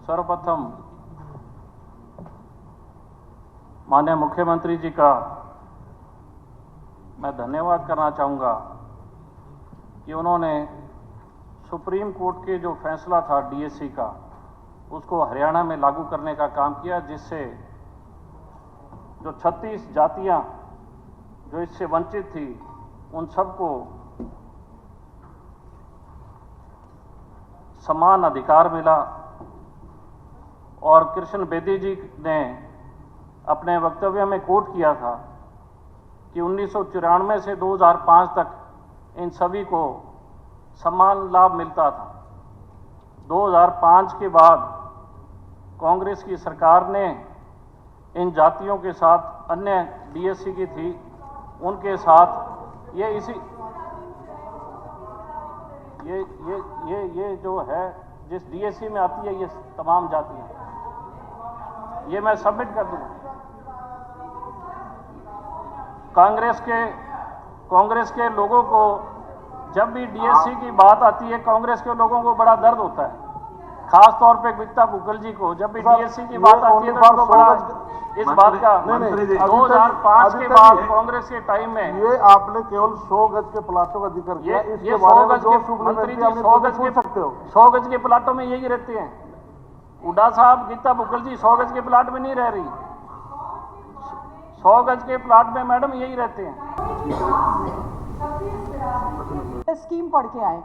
सर्वप्रथम माननीय मुख्यमंत्री जी का मैं धन्यवाद करना चाहूँगा कि उन्होंने सुप्रीम कोर्ट के जो फैसला था डीएससी का उसको हरियाणा में लागू करने का काम किया, जिससे जो 36 जातियां जो इससे वंचित थी उन सबको समान अधिकार मिला। और कृष्ण बेदी जी ने अपने वक्तव्य में कोट किया था कि 1994 से 2005 तक इन सभी को समान लाभ मिलता था। 2005 के बाद कांग्रेस की सरकार ने इन जातियों के साथ अन्य डीएससी की थी उनके साथ ये जो है जिस डीएससी में आती है ये तमाम जातियां, ये मैं सबमिट कर दूंगा। कांग्रेस के लोगों को जब भी डीएससी की बात आती है, कांग्रेस के लोगों को बड़ा दर्द होता है, खास तौर पे गीता बुक्कल जी को जब भी डीएससी की बात आती है तो उनको बड़ा इस बात का 2005 के बाद कांग्रेस के टाइम में ये आपने केवल 100 गज के प्लाटों का जिक्र किया। ये 100 गज के मंत्री जी 100 गज के प्लाटों में यही रहते हैं। हुड्डा साहब, गीता बुक्कल जी 100 गज के प्लाट में नहीं रह रही, 100 गज के प्लाट में मैडम यही रहते हैं। स्कीम पढ़ के आए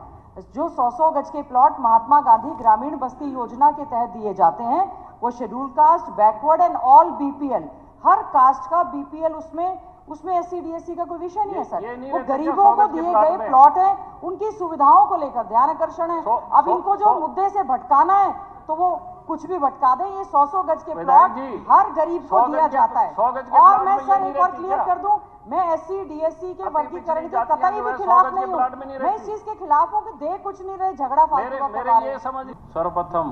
जो 100 गज के प्लॉट महात्मा गांधी ग्रामीण बस्ती योजना के तहत दिए जाते हैं, वो schedule caste, backward and all BPL, हर कास्ट का बीपीएल उसमें एससी डीएससी का कोई विषय नहीं है सर। वो गरीबों को दिए गए प्लॉट है, उनकी सुविधाओं को लेकर ध्यान आकर्षण है। अब इनको जो मुद्दे से भटकाना है तो वो कुछ भी भटका दें। ये 100 गज के प्लॉट हर गरीब को दिया जाता है। और मैं सर एक और क्लियर कर दूं, मैं एससी डीएससी के वर्गीकरण के कतई भी खिलाफ नहीं हूं। मैं इस चीज के खिलाफ हूं कि दे कुछ नहीं रहे, झगड़ा फालतू का करवा रहे। सर्वप्रथम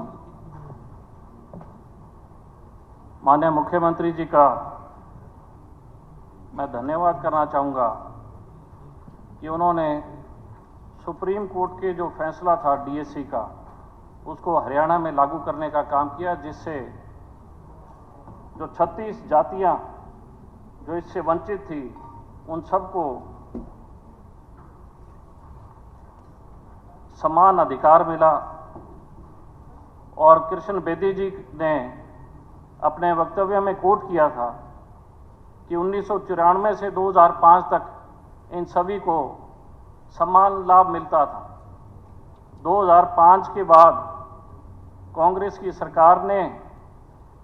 माननीय मुख्यमंत्री जी का मैं धन्यवाद करना चाहूँगा कि उन्होंने सुप्रीम कोर्ट के जो फैसला था डीएससी का उसको हरियाणा में लागू करने का काम किया, जिससे जो 36 जातियां जो इससे वंचित थी उन सबको समान अधिकार मिला। और कृष्ण बेदी जी ने अपने वक्तव्य में कोट किया था कि 1994 से 2005 तक इन सभी को समान लाभ मिलता था। 2005 के बाद कांग्रेस की सरकार ने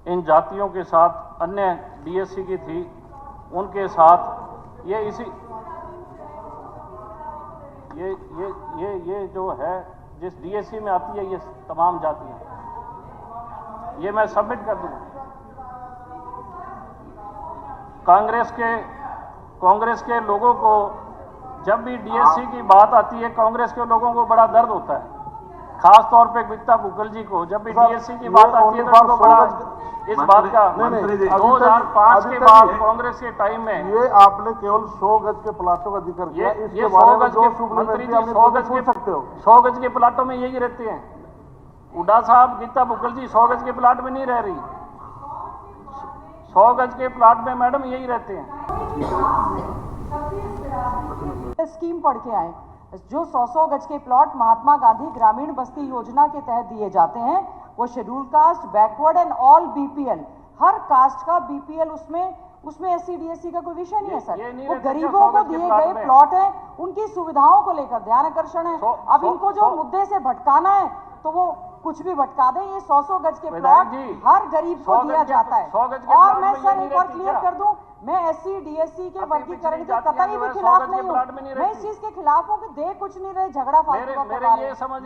इन जातियों के साथ अन्य डीएससी की थी उनके साथ ये जो है जिस डीएससी में आती है ये तमाम जातियां, ये मैं सबमिट कर दूंगा। कांग्रेस के लोगों को जब भी डीएससी की बात आती है, कांग्रेस के लोगों को बड़ा दर्द होता है, खास तौर पे गीता बुक्कल जी को जब भी डीएससी की बात आती है तो उनको बड़ा इस बात का 2005 के बाद कांग्रेस के टाइम में ये आपने केवल 100 गज के प्लाटों का जिक्र किया। ये 100 गज के मंत्री जी 100 गज के प्लाटों में यही रहते हैं। हुड्डा साहब, गीता बुक्कल जी 100 गज के प्लाट में नहीं रह रही, 100 गज के प्लाट में मैडम यही रहते हैं। स्कीम पढ़ के आए जो 100 गज के प्लॉट महात्मा गांधी ग्रामीण बस्ती योजना के तहत दिए जाते हैं, वो schedule caste, backward and all BPL, हर कास्ट का बीपीएल उसमें एससी डीएससी का कोई विषय नहीं है सर। वो गरीबों को दिए गए प्लॉट है, उनकी सुविधाओं को लेकर ध्यान आकर्षण है। अब इनको जो मुद्दे से भटकाना है तो वो कुछ भी भटका दें। ये 100 गज के प्लॉट हर गरीब को दिया जाता है। और मैं सर एक और क्लियर कर दूं, मैं एससी डीएससी के वर्गीकरण के कतई भी खिलाफ नहीं हूं। मैं इस चीज के खिलाफ हूं कि दे कुछ नहीं रहे, झगड़ा फालतू का करवा रहे।